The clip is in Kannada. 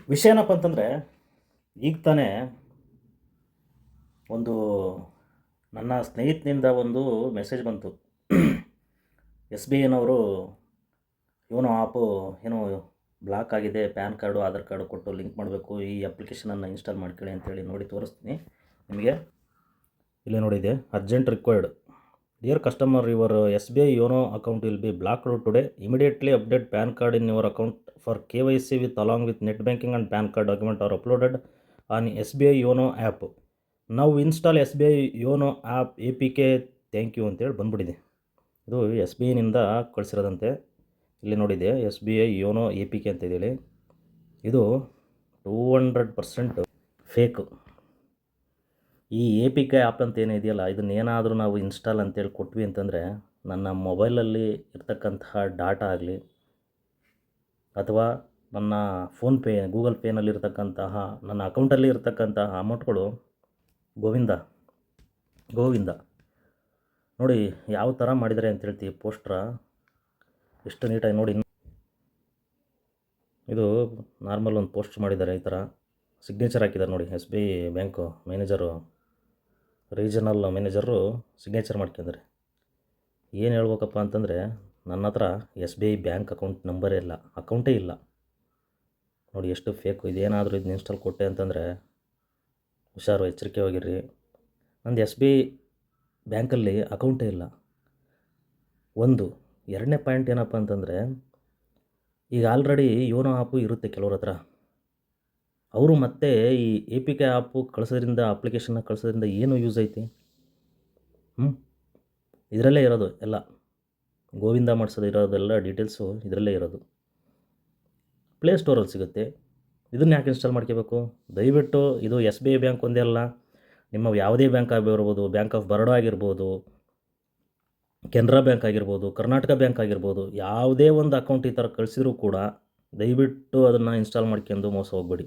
ವಿಷಯ ಏನಪ್ಪ ಅಂತಂದರೆ, ಈಗ ತಾನೇ ಒಂದು ನನ್ನ ಸ್ನೇಹಿತನಿಂದ ಒಂದು ಮೆಸೇಜ್ ಬಂತು. ಎಸ್ ಬಿ ಐನವರು ಯೋನೋ ಆ್ಯಪು ಏನೋ ಬ್ಲಾಕ್ ಆಗಿದೆ, ಪ್ಯಾನ್ ಕಾರ್ಡು ಆಧಾರ್ ಕಾರ್ಡು ಕೊಟ್ಟು ಲಿಂಕ್ ಮಾಡಬೇಕು, ಈ ಅಪ್ಲಿಕೇಶನನ್ನು ಇನ್ಸ್ಟಾಲ್ ಮಾಡ್ಕೊಳ್ಳಿ ಅಂತೇಳಿ ನೋಡಿ ತೋರಿಸ್ತೀನಿ ನಿಮಗೆ. ಇಲ್ಲೇ ನೋಡಿದೆ, urgent required. Dear customer, your S B I YONO account will be blocked today. Immediately update PAN card in your account for KYC with along with net banking and PAN card document are uploaded on S B I YONO app. ನಾವು install S B I YONO app APK thank you ಅಂತೇಳಿ ಬಂದ್ಬಿಟ್ಟಿದೆ. ಇದು ಎಸ್ ಬಿ ಐನಿಂದ ಕಳಿಸಿರೋದಂತೆ. ಇಲ್ಲಿ ನೋಡಿದೆ, S B I YONO APK ಅಂತ ಹೇಳಿ. ಇದು 200% ಫೇಕು. ಈ APK ಆ್ಯಪ್ ಅಂತ ಏನಿದೆಯಲ್ಲ, ಇದನ್ನೇನಾದರೂ ನಾವು ಇನ್ಸ್ಟಾಲ್ ಅಂತೇಳಿ ಕೊಟ್ವಿ ಅಂತಂದರೆ, ನನ್ನ ಮೊಬೈಲಲ್ಲಿ ಇರ್ತಕ್ಕಂತಹ ಡಾಟಾ ಆಗಲಿ ಅಥವಾ ನನ್ನ ಫೋನ್ಪೇ, ಗೂಗಲ್ ಪೇನಲ್ಲಿರ್ತಕ್ಕಂತಹ ನನ್ನ ಅಕೌಂಟಲ್ಲಿ ಇರ್ತಕ್ಕಂತಹ ಅಮೌಂಟ್ಗಳು ಗೋವಿಂದ ಗೋವಿಂದ. ನೋಡಿ ಯಾವ ಥರ ಮಾಡಿದ್ದಾರೆ ಅಂತ ಹೇಳ್ತೀವಿ. ಪೋಸ್ಟ್ರ ಎಷ್ಟು ನೀಟಾಗಿ ನೋಡಿ. ಇದು ನಾರ್ಮಲ್ ಒಂದು ಪೋಸ್ಟ್ ಮಾಡಿದ್ದಾರೆ, ಈ ಥರ ಸಿಗ್ನೇಚರ್ ಹಾಕಿದ್ದಾರೆ ನೋಡಿ. S B I bank manager, regional manager signature ಮಾಡ್ಕೊಂಡಿದ್ದಾರೆ. ಏನು ಹೇಳ್ಬೇಕಪ್ಪ ಅಂತಂದರೆ, ನನ್ನ ಹತ್ರ S B I bank account ನಂಬರೇ ಇಲ್ಲ, ಅಕೌಂಟೇ ಇಲ್ಲ. ನೋಡಿ ಎಷ್ಟು ಫೇಕು. ಇದೇನಾದರೂ ಇದನ್ನ ಇನ್ಸ್ಟಾಲ್ ಕೊಟ್ಟೆ ಅಂತಂದರೆ ಹುಷಾರು, ಎಚ್ಚರಿಕೆ ಹೋಗಿರ್ರಿ. ನಂದು ಎಸ್ ಬಿ ಐ ಬ್ಯಾಂಕಲ್ಲಿ ಅಕೌಂಟೇ ಇಲ್ಲ. ಎರಡನೇ ಪಾಯಿಂಟ್ ಏನಪ್ಪ ಅಂತಂದರೆ, ಈಗ ಆಲ್ರೆಡಿ ಯೋನೋ ಆ್ಯಪು ಇರುತ್ತೆ ಕೆಲವ್ರ ಹತ್ರ. ಅವರು ಮತ್ತೆ ಈ APK ಆ್ಯಪು ಕಳಿಸೋದ್ರಿಂದ, ಅಪ್ಲಿಕೇಶನ್ನ ಕಳಿಸೋದ್ರಿಂದ ಏನು ಯೂಸ್ ಐತಿ? ಇದರಲ್ಲೇ ಇರೋದು ಎಲ್ಲ. ಗೋವಿಂದ ಮಾಡಿಸೋದು ಇರೋದೆಲ್ಲ ಡೀಟೇಲ್ಸು ಇದರಲ್ಲೇ ಇರೋದು. ಪ್ಲೇಸ್ಟೋರಲ್ಲಿ ಸಿಗುತ್ತೆ. ಇದನ್ನು ಯಾಕೆ ಇನ್ಸ್ಟಾಲ್ ಮಾಡ್ಕೋಬೇಕು? ದಯವಿಟ್ಟು ಇದು ಎಸ್ ಬಿ ಐ ಬ್ಯಾಂಕ್ ಒಂದೇ ಅಲ್ಲ, ನಿಮ್ಮ ಯಾವುದೇ ಬ್ಯಾಂಕ್ ಆಗಿರ್ಬೋದು, ಬ್ಯಾಂಕ್ ಆಫ್ ಬರೋಡಾ ಆಗಿರ್ಬೋದು, ಕೆನರಾ ಬ್ಯಾಂಕ್ ಆಗಿರ್ಬೋದು, ಕರ್ನಾಟಕ ಬ್ಯಾಂಕ್ ಆಗಿರ್ಬೋದು, ಯಾವುದೇ ಒಂದು ಅಕೌಂಟ್ ಈ ಥರ ಕಳಿಸಿದ್ರೂ ಕೂಡ ದಯವಿಟ್ಟು ಅದನ್ನು ಇನ್ಸ್ಟಾಲ್ ಮಾಡ್ಕೊಂಡು ಮೋಸ ಹೋಗ್ಬೇಡಿ.